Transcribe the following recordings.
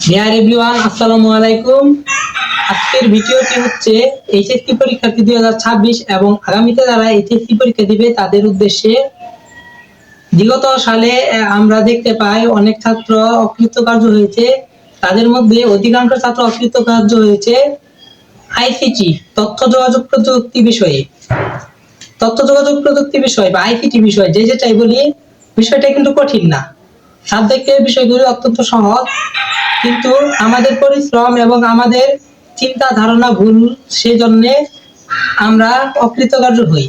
Deer everyone, আসসালামু আলাইকুম। আজকের ভিডিওটি হচ্ছে এইচএসসি পরীক্ষার্থী 2026 এবং আগামীতে যারা এইচএসসি পরীক্ষা দিবে তাদের উদ্দেশ্যে। বিগত সালে আমরা দেখতে পাই অনেক ছাত্র অকৃতকার্য হয়েছে। তাদের মধ্যে অধিকাংশ ছাত্র অকৃতকার্য হয়েছে আইসিটি তথ্য যোগাযোগ প্রযুক্তি বিষয়ে। তথ্য যোগাযোগ প্রযুক্তি বিষয় বা আইসিটি বিষয় যেটাই বলি, বিষয়টা কিন্তু কঠিন না। সাবজেক্টের বিষয়গুলি অত্যন্ত সহজ, কিন্তু আমাদের পরিশ্রম এবং আমাদের চিন্তা ধারণা ভুল, সেজন্য আমরা অকৃতকার্য হই।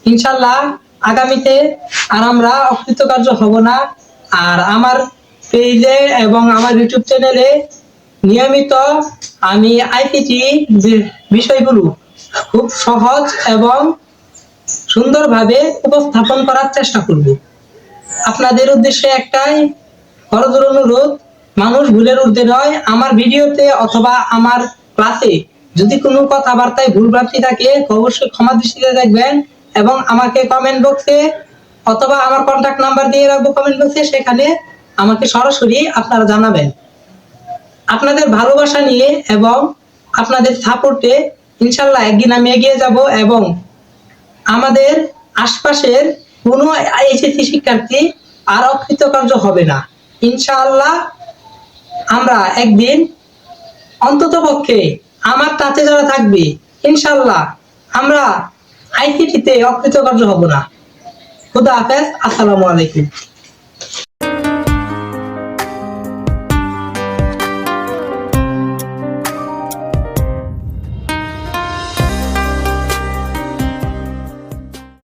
ইনশাল্লাহ আগামীতে আর আমরা অকৃতকার্য হব না। আর আমার পেজে এবং আমার ইউটিউব চ্যানেলে নিয়মিত আমি আইসিটি বিষয়গুলো খুব সহজ এবং সুন্দরভাবে উপস্থাপন করার চেষ্টা করব। আপনাদের উদ্দেশ্যে একটাই করজোড়ে অনুরোধ, মানুষ ভুলের ঊর্ধ্বে নয়। আমার ভিডিওতে অথবা আমার ক্লাসে যদি কোনো কথাবার্তায় ভুলভ্রান্তি থাকে অবশ্যই ক্ষমা দৃষ্টিতে দেখবেন এবং আমাকে কমেন্ট বক্সে অথবা আমার কন্টাক্ট নাম্বার দিয়ে রাখবো কমেন্ট বক্সে, সেখানে আমাকে সরাসরি আপনারা জানাবেন। আপনাদের ভালোবাসা নিয়ে এবং আপনাদের সাপোর্টে ইনশাল্লাহ একদিন আমি এগিয়ে যাব এবং আমাদের আশপাশের কোনো এইচএসসি শিক্ষার্থী আর অকৃতকার্য হবে না। ইনশাআল্লাহ আমরা একদিন অন্ততপক্ষে আমার টাচে যারা থাকবে, ইনশাআল্লাহ আমরা আইসিটিতে অকৃতকার্য হব না। খুদা হাফেজ, আসসালামু আলাইকুম।